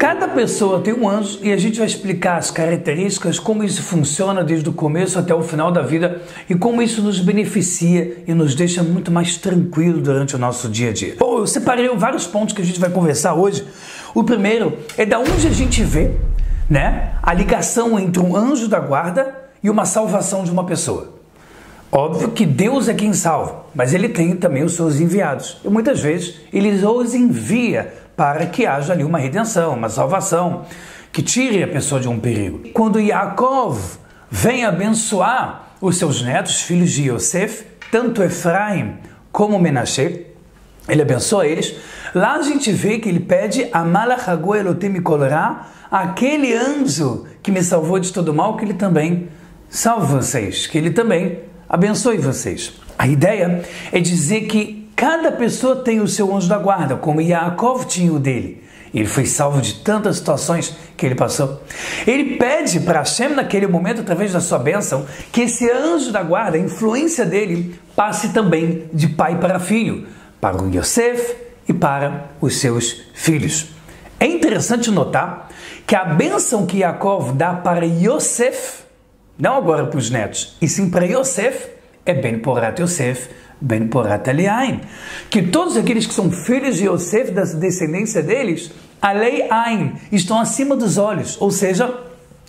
Cada pessoa tem um anjo e a gente vai explicar as características, como isso funciona desde o começo até o final da vida e como isso nos beneficia e nos deixa muito mais tranquilo durante o nosso dia a dia. Bom, eu separei vários pontos que a gente vai conversar hoje. O primeiro é da onde a gente vê, a ligação entre um anjo da guarda e uma salvação de uma pessoa. Óbvio que Deus é quem salva, mas Ele tem também os seus enviados. E muitas vezes Ele os envia para que haja ali uma redenção, uma salvação, que tire a pessoa de um perigo. Quando Yaakov vem abençoar os seus netos, filhos de Yosef, tanto Efraim como Menashe, ele abençoa eles. Lá a gente vê que ele pede a Malach Hago Elotim Mikol Ra, aquele anjo que me salvou de todo mal, que ele também salve vocês, que ele também abençoe vocês. A ideia é dizer que cada pessoa tem o seu anjo da guarda, como Yaakov tinha o dele. Ele foi salvo de tantas situações que ele passou. Ele pede para Hashem, naquele momento, através da sua bênção, que esse anjo da guarda, a influência dele, passe também de pai para filho, para o Yosef e para os seus filhos. É interessante notar que a bênção que Yaakov dá para Yosef, não agora para os netos, e sim para Yosef, é Ben Porat Yosef, Ben Porat Aliain, que todos aqueles que são filhos de Yosef, da descendência deles, Alei Ain, estão acima dos olhos, ou seja,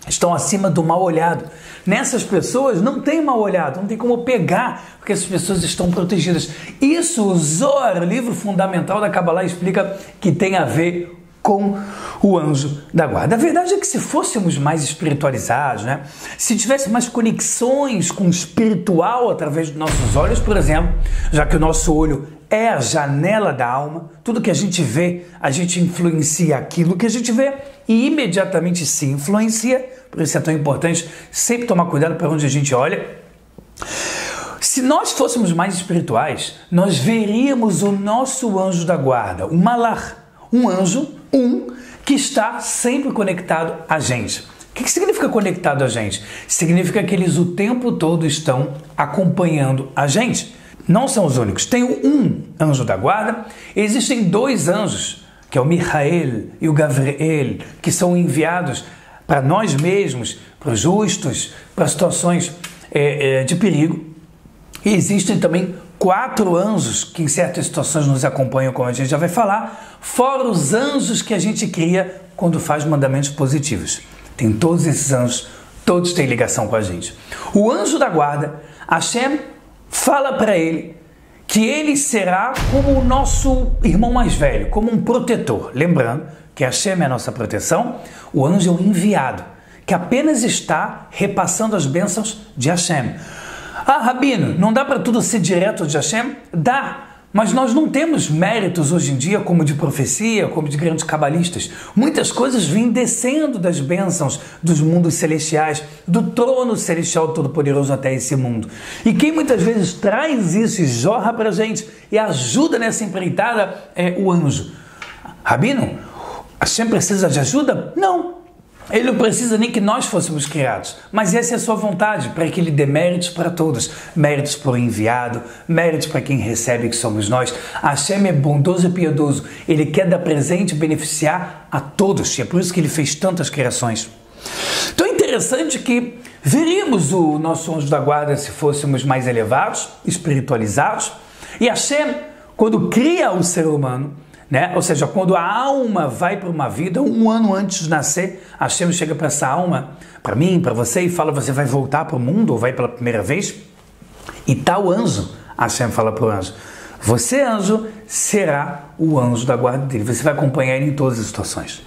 estão acima do mal olhado. Nessas pessoas não tem mal olhado, não tem como pegar, porque essas pessoas estão protegidas. Isso o Zohar, o livro fundamental da Kabbalah, explica que tem a ver com o anjo da guarda. A verdade é que se fôssemos mais espiritualizados, se tivesse mais conexões com o espiritual através dos nossos olhos, por exemplo, já que o nosso olho é a janela da alma, tudo que a gente vê, a gente influencia aquilo que a gente vê e imediatamente se influencia, por isso é tão importante sempre tomar cuidado para onde a gente olha. Se nós fôssemos mais espirituais, nós veríamos o nosso anjo da guarda, o Malach, um anjo, que está sempre conectado a gente. O que significa conectado a gente? Significa que eles o tempo todo estão acompanhando a gente. Não são os únicos. Tem um anjo da guarda, existem dois anjos, que é o Michael e o Gabriel, que são enviados para nós mesmos, para os justos, para situações de perigo. E existem também 4 anjos que em certas situações nos acompanham, como a gente já vai falar, fora os anjos que a gente cria quando faz mandamentos positivos. Tem todos esses anjos, todos têm ligação com a gente. O anjo da guarda, Hashem fala para ele que ele será como o nosso irmão mais velho, como um protetor. Lembrando que Hashem é a nossa proteção, o anjo é o enviado, que apenas está repassando as bênçãos de Hashem. Ah, Rabino, não dá para tudo ser direto de Hashem? Dá, mas nós não temos méritos hoje em dia como de profecia, como de grandes cabalistas. Muitas coisas vêm descendo das bênçãos dos mundos celestiais, do trono celestial todo-poderoso até esse mundo. E quem muitas vezes traz isso e jorra para a gente e ajuda nessa empreitada é o anjo. Rabino, Hashem precisa de ajuda? Não. Ele não precisa nem que nós fôssemos criados, mas essa é a sua vontade, para que ele dê méritos para todos, méritos para o enviado, méritos para quem recebe, que somos nós. Hashem é bondoso e piedoso, ele quer dar presente e beneficiar a todos, e é por isso que ele fez tantas criações. Então é interessante que veríamos o nosso anjo da guarda se fôssemos mais elevados, espiritualizados, e Hashem, quando cria o ser humano, ou seja, quando a alma vai para uma vida, 1 ano antes de nascer, Hashem chega para essa alma, para mim, para você, e fala: você vai voltar para o mundo ou vai pela primeira vez? E tal anjo, Hashem fala para o anjo: você, anjo, será o anjo da guarda dele, você vai acompanhar ele em todas as situações.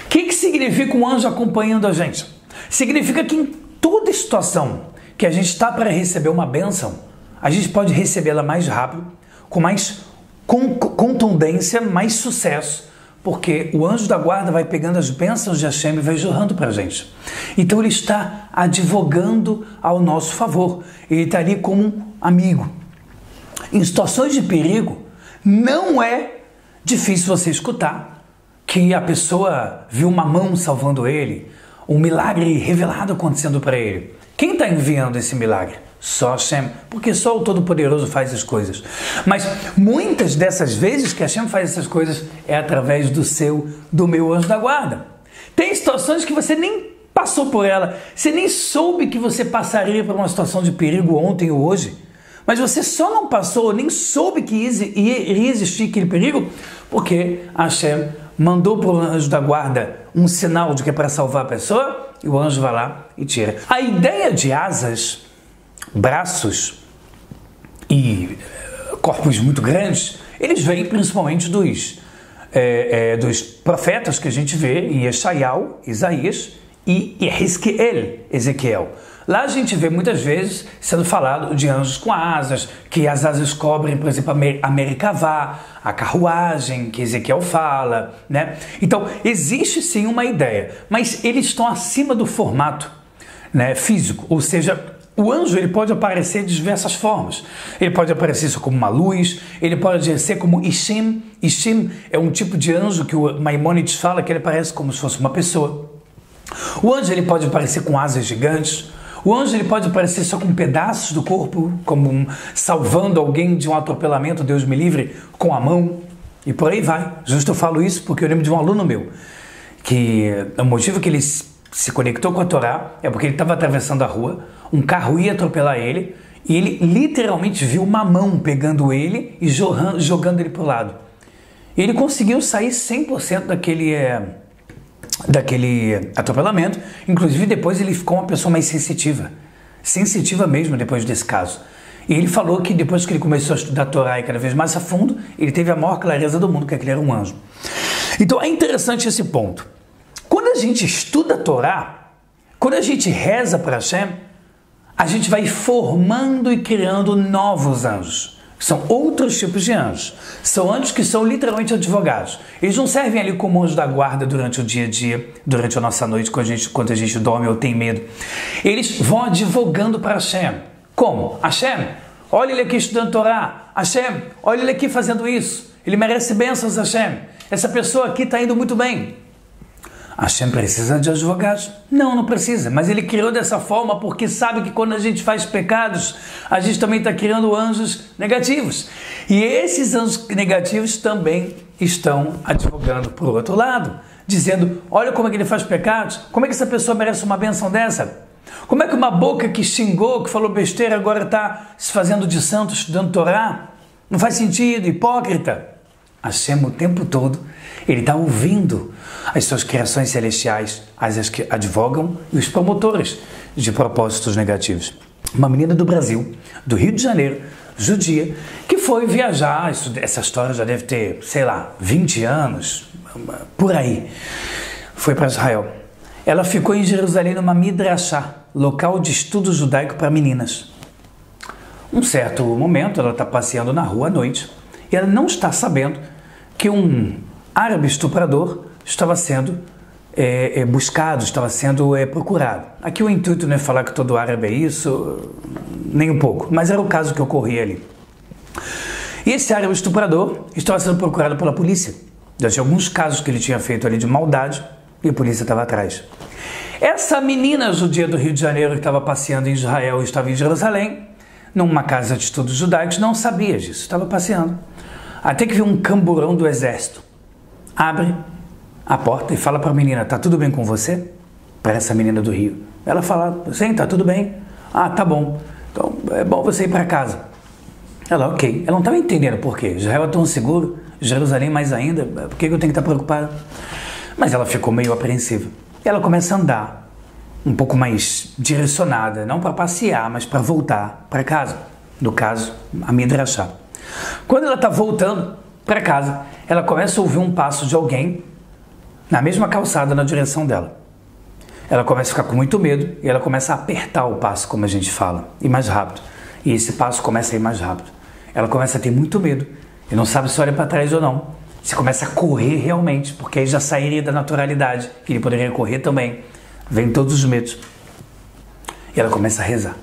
O que significa um anjo acompanhando a gente? Significa que em toda situação que a gente está para receber uma bênção, a gente pode recebê-la mais rápido, com mais contundência, mais sucesso, porque o anjo da guarda vai pegando as bênçãos de Hashem e vai jorrando para a gente. Então ele está advogando ao nosso favor, ele está ali como um amigo. Em situações de perigo, não é difícil você escutar que a pessoa viu uma mão salvando ele, um milagre revelado acontecendo para ele. Quem está enviando esse milagre? Só Hashem, porque só o Todo-Poderoso faz as coisas. Mas muitas dessas vezes que Hashem faz essas coisas é através do meu anjo da guarda. Tem situações que você nem passou por ela, você nem soube que você passaria por uma situação de perigo ontem ou hoje, mas você só não passou, nem soube que iria existir aquele perigo, porque Hashem mandou para o anjo da guarda um sinal de que é para salvar a pessoa, e o anjo vai lá e tira. A ideia de asas, braços e corpos muito grandes, eles vêm principalmente dos profetas que a gente vê em Yeshayahu, Isaías, e Ezequiel. Lá a gente vê muitas vezes sendo falado de anjos com asas, que as asas cobrem, por exemplo, a Merkavá, a carruagem que Ezequiel fala, né? Então, existe sim uma ideia, mas eles estão acima do formato, né, físico, ou seja, o anjo ele pode aparecer de diversas formas. Ele pode aparecer como uma luz, ele pode ser como Ishim. Ishim é um tipo de anjo que o Maimônides fala que ele parece como se fosse uma pessoa. O anjo ele pode aparecer com asas gigantes. O anjo ele pode aparecer só com pedaços do corpo, como salvando alguém de um atropelamento, Deus me livre, com a mão. E por aí vai. Justo eu falo isso porque eu lembro de um aluno meu, que o motivo que ele se conectou com a Torá é porque ele estava atravessando a rua, um carro ia atropelar ele, e ele literalmente viu uma mão pegando ele e jogando ele para o lado. E ele conseguiu sair 100% daquele atropelamento, inclusive depois ele ficou uma pessoa mais sensitiva mesmo depois desse caso. E ele falou que depois que ele começou a estudar a Torá e cada vez mais a fundo, ele teve a maior clareza do mundo, que aquele era um anjo. Então é interessante esse ponto. Quando a gente estuda a Torá, quando a gente reza para Hashem, a gente vai formando e criando novos anjos. São outros tipos de anjos. São anjos que são literalmente advogados. Eles não servem ali como anjo da guarda durante o dia a dia, durante a nossa noite, quando a gente dorme ou tem medo. Eles vão advogando para Hashem. Como? Hashem, olha ele aqui estudando Torá. Hashem, olha ele aqui fazendo isso. Ele merece bênçãos, Hashem. Essa pessoa aqui está indo muito bem. Hashem precisa de advogados? Não precisa, mas ele criou dessa forma porque sabe que quando a gente faz pecados, a gente também está criando anjos negativos. E esses anjos negativos também estão advogando por outro lado, dizendo, olha como é que ele faz pecados, como é que essa pessoa merece uma bênção dessa? Como é que uma boca que xingou, que falou besteira, agora está se fazendo de santo, estudando Torá? Não faz sentido, hipócrita. Hashem o tempo todo, ele está ouvindo as suas criações celestiais, as que advogam e os promotores de propósitos negativos. Uma menina do Brasil, do Rio de Janeiro, judia, que foi viajar, essa história já deve ter, 20 anos, por aí, foi para Israel. Ela ficou em Jerusalém numa midrashá, local de estudo judaico para meninas. Um certo momento, ela está passeando na rua à noite e ela não está sabendo que um árabe estuprador estava sendo buscado, estava sendo procurado. Aqui o intuito não é falar que todo árabe é isso, nem um pouco, mas era o caso que ocorria ali. E esse árabe estuprador estava sendo procurado pela polícia. Já tinha alguns casos que ele tinha feito ali de maldade e a polícia estava atrás. Essa menina judia do Rio de Janeiro que estava passeando em Israel e estava em Jerusalém, numa casa de estudos judaicos, não sabia disso, estava passeando. Até que viu um camburão do exército. Abre a porta e fala para a menina, tá tudo bem com você? Para essa menina do Rio. Ela fala, sim, tá tudo bem. Ah, tá bom. Então é bom você ir para casa. Ela, ok. Ela não estava entendendo por quê. Israel é tão seguro, Jerusalém mais ainda, por que eu tenho que estar preocupada? Mas ela ficou meio apreensiva. E ela começa a andar um pouco mais direcionada, não para passear, mas para voltar para casa. No caso, a midrashá. Quando ela está voltando para casa, ela começa a ouvir um passo de alguém na mesma calçada na direção dela. Ela começa a ficar com muito medo e ela começa a apertar o passo, como a gente fala, e mais rápido. E esse passo começa a ir mais rápido. Ela começa a ter muito medo e não sabe se olha para trás ou não. Você começa a correr realmente, porque aí já sairia da naturalidade, que ele poderia correr também. Vem todos os medos. E ela começa a rezar.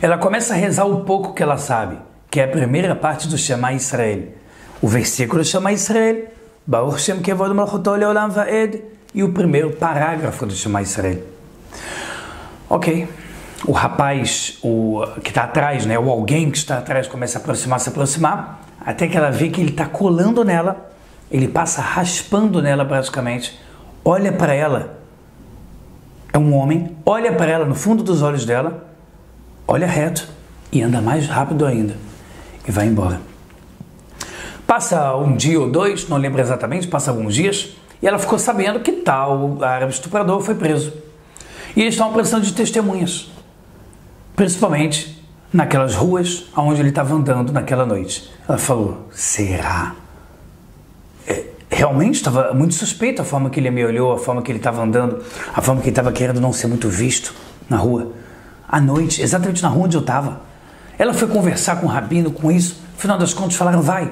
Ela começa a rezar o pouco que ela sabe, que é a primeira parte do Shema Israel. O versículo Shema Israel, Baruch Shem Kevod Malchuto Leolam Vaed, e o primeiro parágrafo do Shema Israel. Ok, O rapaz, que está atrás, né, ou alguém que está atrás começa a se aproximar, até que ela vê que ele está colando nela, ele passa raspando nela praticamente, olha para ela, é um homem, olha para ela no fundo dos olhos dela, olha reto e anda mais rápido ainda e vai embora. Passa um dia ou dois, não lembro exatamente, passa alguns dias, e ela ficou sabendo que tal árabe estuprador foi preso. E eles estavam precisando de testemunhas, principalmente naquelas ruas onde ele estava andando naquela noite. Ela falou, será? Realmente estava muito suspeito a forma que ele me olhou, a forma que ele estava andando, a forma que ele estava querendo não ser muito visto na rua. À noite, exatamente na rua onde eu estava. Ela foi conversar com o rabino, com isso, no final das contas falaram, vai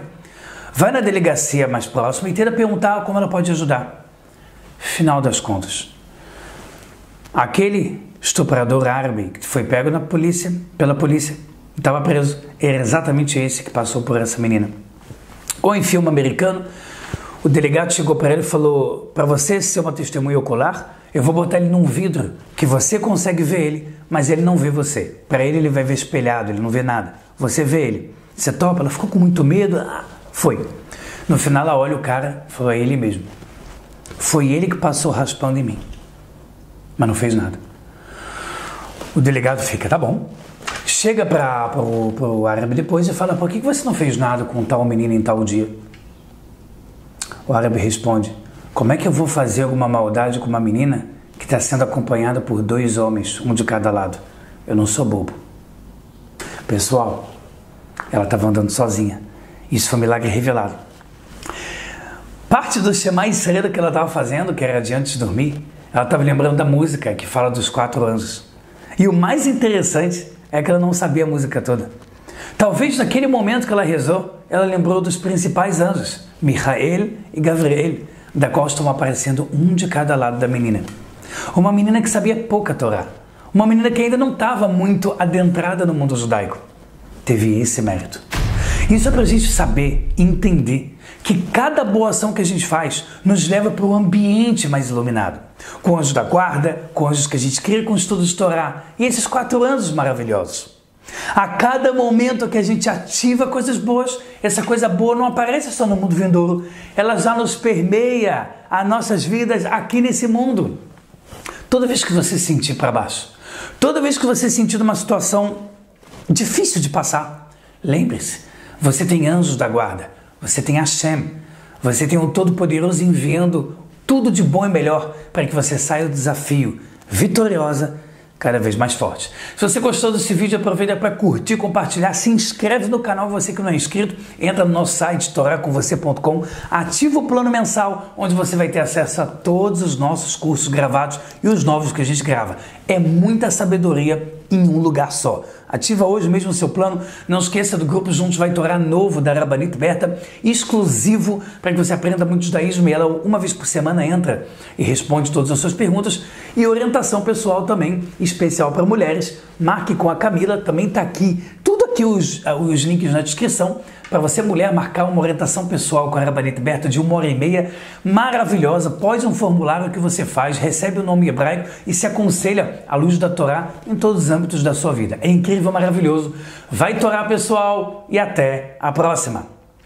na delegacia mais próxima e tenta perguntar como ela pode ajudar. Final das contas, aquele estuprador árabe que foi pego pela polícia, estava preso, era exatamente esse que passou por essa menina. Ou em filme americano, o delegado chegou para ele e falou, para você ser uma testemunha ocular, eu vou botar ele num vidro, que você consegue ver ele, mas ele não vê você. Para ele vai ver espelhado, ele não vê nada. Você vê ele. Você topa? Ela ficou com muito medo. Foi. No final ela olha o cara, falou, é ele mesmo. Foi ele que passou raspando em mim. Mas não fez nada. O delegado fica, tá bom. Chega para o árabe depois e fala, por que você não fez nada com tal menino em tal dia? O árabe responde, como é que eu vou fazer alguma maldade com uma menina que está sendo acompanhada por 2 homens, um de cada lado? Eu não sou bobo. Pessoal, ela estava andando sozinha. Isso foi um milagre revelado. Parte do Shema Israel que ela estava fazendo, que era de antes de dormir, ela estava lembrando da música que fala dos 4 anjos. E o mais interessante é que ela não sabia a música toda. Talvez naquele momento que ela rezou, ela lembrou dos principais anjos, Michael e Gabriel, da qual estão aparecendo um de cada lado da menina. Uma menina que sabia pouca Torá. Uma menina que ainda não estava muito adentrada no mundo judaico. Teve esse mérito. Isso é para a gente saber e entender que cada boa ação que a gente faz nos leva para um ambiente mais iluminado. Com anjos da guarda, com anjos que a gente cria com estudos de Torá. E esses 4 anjos maravilhosos. A cada momento que a gente ativa coisas boas, essa coisa boa não aparece só no mundo vindouro, ela já nos permeia as nossas vidas aqui nesse mundo. Toda vez que você se sentir para baixo, toda vez que você se sentir numa situação difícil de passar, lembre-se, você tem anjos da guarda, você tem Hashem, você tem o Todo-Poderoso enviando tudo de bom e melhor para que você saia do desafio vitoriosa, cada vez mais forte. Se você gostou desse vídeo, aproveita para curtir, compartilhar, se inscreve no canal, você que não é inscrito, entra no nosso site toracomvocê.com, ativa o plano mensal, onde você vai ter acesso a todos os nossos cursos gravados e os novos que a gente grava. É muita sabedoria em um lugar só. Ativa hoje mesmo o seu plano. Não esqueça do grupo Juntos Vai Torá novo da Rabbanit Berta, exclusivo para que você aprenda muito judaísmo. E ela uma vez por semana entra e responde todas as suas perguntas. E orientação pessoal também, especial para mulheres. Marque com a Camila, também está aqui. Tudo aqui os links na descrição para você, mulher, marcar uma orientação pessoal com a Rabbanit Berta de 1h30, maravilhosa. Pode um formulário que você faz, recebe o nome hebraico e se aconselha à luz da Torá em todos os âmbitos da sua vida. É incrível, maravilhoso. Vai Torá, pessoal, e até a próxima!